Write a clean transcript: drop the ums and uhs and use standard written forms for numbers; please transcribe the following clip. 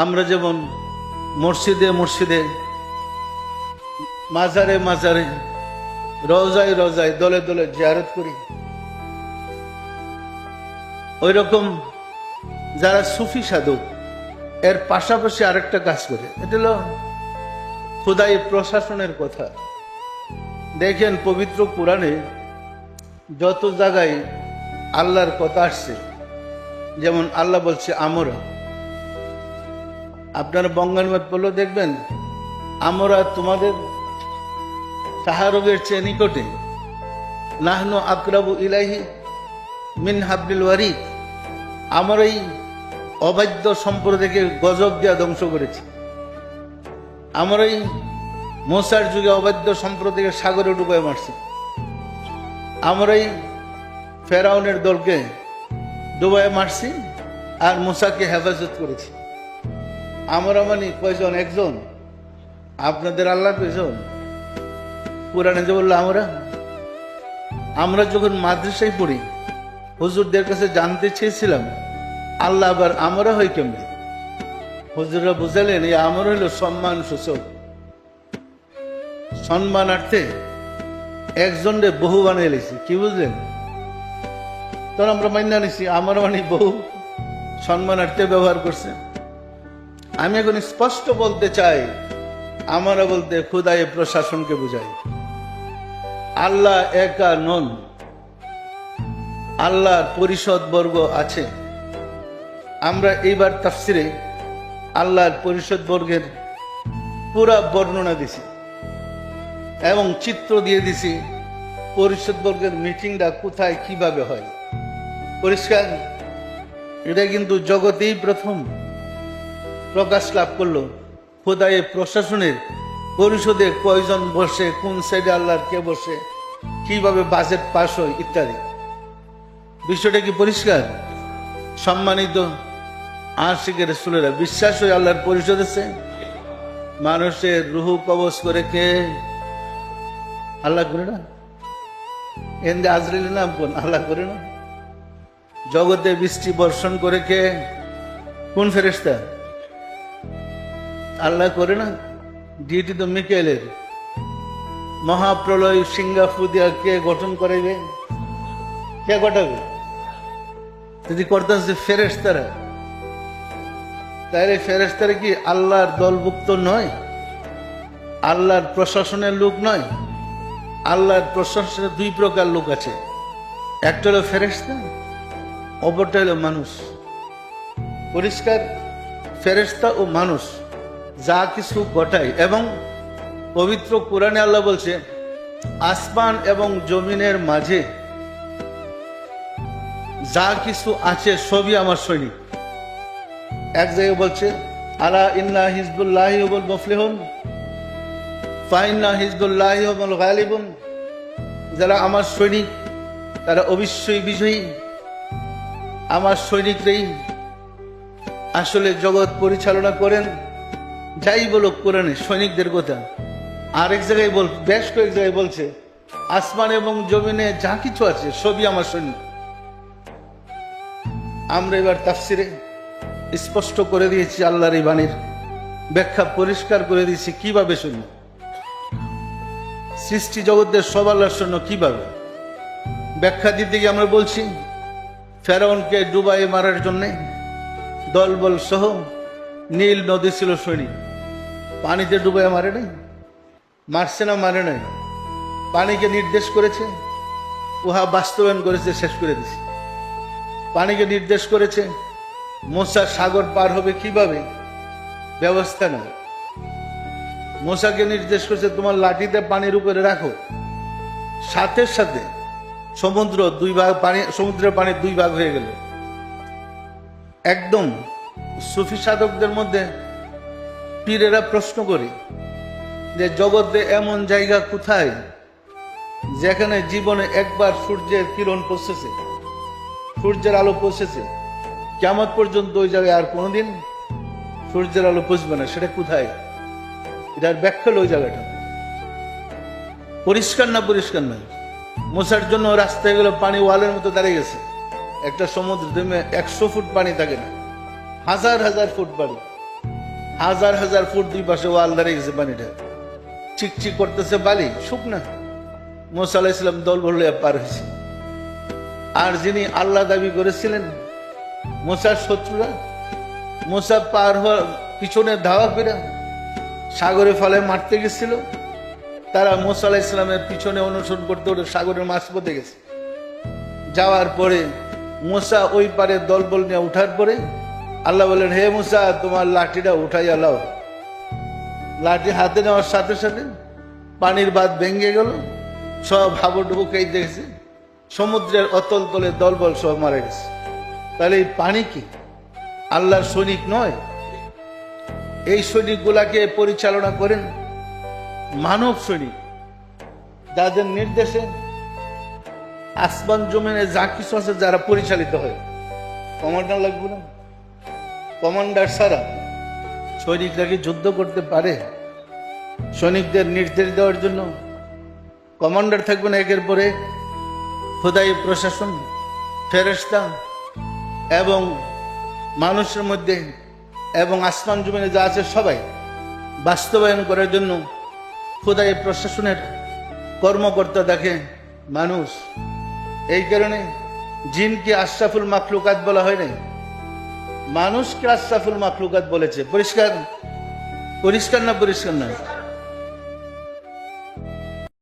আমরা যেমন মসজিদে মসজিদে, মাজারে মাজারে, রওজায় রওজায় দলে দলে জিয়ারত করি, ওই রকম যারা সুফি সাধক এর পাশাপাশি আরেকটা কাজ করে, এটা হলো খোদাই প্রশাসনের কথা। দেখেন পবিত্র কোরআনে যত জায়গায় আল্লাহর কথা আসছে, যেমন আল্লাহ বলছে আমরা, আপনারা বঙ্গানুবাদ বললেও দেখবেন আমরা তোমাদের তাহারবের চেয়ে নিকটে, নাহনু আকরাবু ইলাইহি মিন হাবলিল ওয়ারিদ, আমার এই অবাধ্য সম্প্রদায়কে গজব দিয়া ধ্বংস করেছি। আমরা এই মোসার যুগে অবাধ্য সম্প্রদায়কে সাগরে ডুবাই মারছি। আমরা এই ফেরাউনের দলকে ডুবাই মারছি আর মুসাকে হেফাজত করেছি। আমরা মানে কয়জন? একজন। আপনাদের আল্লাহ কয়জন? কোরআনে যে বললো আমরা যখন মাদ্রাসায় পড়ি, হুজুরদের কাছে জানতে চেয়েছিলাম আল্লাহ আবার আমরা হই কেমনি। হুজুররা বুঝালেন এই আমরা হইল সম্মান সূচক, সম্মানার্থে একজনরে বহু বানিয়ে লিখছি। কি বুঝলেন? তখন আমরা মান্য নিছি আমরা মানে বহু সম্মানার্থে ব্যবহার করছে। আমি এখন স্পষ্ট বলতে চাই, আমরা বলতে খোদাই প্রশাসনকে বুঝাই। আল্লাহ একা নন, আল্লাহর পরিষদ বর্গ আছে। আমরা এইবার তাফসিরে আল্লাহর পরিষদ বর্গের পুরা বর্ণনা দিছি এবং চিত্র দিয়ে দিছি পরিষদ বর্গের মিটিংটা কোথায় কিভাবে হয়। পরিষ্কার, এটা কিন্তু জগতেই প্রথম প্রকাশ লাভ করলো। খোদাই প্রশাসনের পরিষদে কয়জন বসে, কোন সাইডে আল্লাহর কে বসে, কিভাবে বাজেট পাস হয় ইত্যাদি। বিষয়টা কি পরিষ্কার? সম্মানিত আশিকের রাসূলেরা, বিশ্বাস হয় আল্লাহর পরিষদ আছে। মানুষের রুহু কবজ করে কে? আল্লাহ করে না? এন্দে আজরাইলের নাম কোন? আল্লাহ করে না? জগতে বৃষ্টি বর্ষণ করে কে? কোন ফেরেশতা? আল্লাহ করে না? ডিউটি তো মিকাইলের। মহাপ্রলয় সিঙ্গাফু দিয়া কে গঠন করাইবে? কে ঘটাবে? যদি করতেছে ফেরেশতারা, তাহলে ফেরেশতারা কি আল্লাহর দলভুক্ত নয়? আল্লাহর প্রশাসনের লোক নয়? আল্লাহর প্রশাসনের দুই প্রকার লোক আছে, একটা হলো ফেরেশতা, অপরটা হলো মানুষ। পরিষ্কার, ফেরেশতা ও মানুষ যা কিছু ঘটায়, এবং পবিত্র কোরআনে আল্লাহ বলছে আসমান এবং জমিনের মাঝে যা কিছু আছে সবই আমার সৈনিক। এক জায়গায় বলছে আলা ইন্না হিজবুল্লাহি হুমুল মুফলিহুন ফাইন্না হিজবুল্লাহি হুমুল গালিবুন, যারা আমার সৈনিক তারা অবশ্যই বিজয়ী। আমার সৈনিকরাই আসলে জগৎ পরিচালনা করেন। যাই বলো কোরআনে সৈনিকদের কথা। আরেক জায়গায় বেশ কয়েক জায়গায় বলছে আসমান এবং জমিনে যা কিছু আছে সবই আমার সৈনিক। আমরা এবার তাফসিরে স্পষ্ট করে দিয়েছি, আল্লাহর এই বাণীর ব্যাখ্যা পরিষ্কার করে দিয়েছি কিভাবে সৈনিক। সৃষ্টি জগতের সব আল্লাহর সৈন্য কিভাবে ব্যাখ্যা দিতে গিয়ে আমরা বলছি ফেরাউনকে ডুবাই মারার জন্যে দলবল সহ নীল নদী ছিল সৈনিক। পানিতে ডুবাই মারে নাই, মারছে না? মারে নাই। পানিকে নির্দেশ করেছে, উহা বাস্তবায়ন করেছে, শেষ করে দিছে। পানিকে নির্দেশ করেছে মুসা সাগর পার হবে কিভাবে, ব্যবস্থা নেই। মুসাকে নির্দেশ করেছে তোমার লাঠিতে পানির উপরে রাখো, সাথে সাথে সমুদ্র দুই ভাগ, পানি সমুদ্রের পানি দুই ভাগ হয়ে গেল। একদম সুফি সাধকদের মধ্যে পীরেরা প্রশ্ন করে যে জগতে এমন জায়গা কোথায় যেখানে জীবনে একবার সূর্যের কিরণ পৌঁছেছে, সূর্যের আলো পৌঁছেছে, কিয়ামত পর্যন্ত ওই জায়গায় আর কোনোদিন সূর্যের আলো পৌঁছবে না, সেটা কোথায়? এটার ব্যাখ্যা হলো ওই জায়গাটা পরিষ্কার না? পরিষ্কার না? মুসার জন্য রাস্তায় গেলে পানি ওয়ালের মতো দাঁড়িয়ে গেছে। একটা সমুদ্র 100 ফুট পানি থাকে না, হাজার হাজার ফুট পানি। হাজার হাজার ফুট দুই পাশে ওয়াল দাঁড়িয়ে গেছে, পানিটা চিকচিক করতেছে, বালি শুকনা। মুসা আলাইহিস সালাম দল বলে পার হয়েছে। আর যিনি আল্লাহ দাবি করেছিলেন মুসার শত্রুরা, মুসা পার হওয়ার পিছনে ধাওয়া করে সাগরে ফলে মারতে গেছিল, তারা মুসা আলাইহিস সালামের পিছনে অনুসরণ করতে ওটা সাগরের মাঝপথে গেছে। যাওয়ার পরে মুসা ওই পারে দলবল নিয়ে উঠার পরে আল্লাহ বলেন, হে মুসা, তোমার লাঠিটা উঠাইয়া লাও। লাঠি হাতে নেওয়ার সাথে সাথে পানির বাঁধ ভেঙে গেল, সব হাবুডুবু খেয়ে দেখেছে, সমুদ্রের অতল তলে দলবল সব মারা গেছে। তাহলে এই পানি কি আল্লাহর সৈনিক নয়? এই সৈনিকগুলাকে পরিচালনা করেন মানব সৈনিক, যাদের নির্দেশে আসমান জমিনে যা কিছু আছে যারা পরিচালিত হয়। কমান্ডার লাগবে না? কমান্ডার ছাড়া সৈনিকরা কি যুদ্ধ করতে পারে? সৈনিকদের নির্দেশ দেওয়ার জন্য কমান্ডার থাকবে না একের পরে? খোদাই প্রশাসন, ফেরেশতা এবং মানুষের মধ্যে এবং আসমান জমিনে যা আছে সবাই বাস্তবায়ন করার জন্য খোদাই প্রশাসনের কর্মকর্তা দেখে মানুষ। এই কারণে জিনকে আশরাফুল মাখলুকাত বলা হয় নাই, মানুষকে আশরাফুল মাখলুকাত বলেছে। পরিষ্কার পরিষ্কার না? পরিষ্কার না?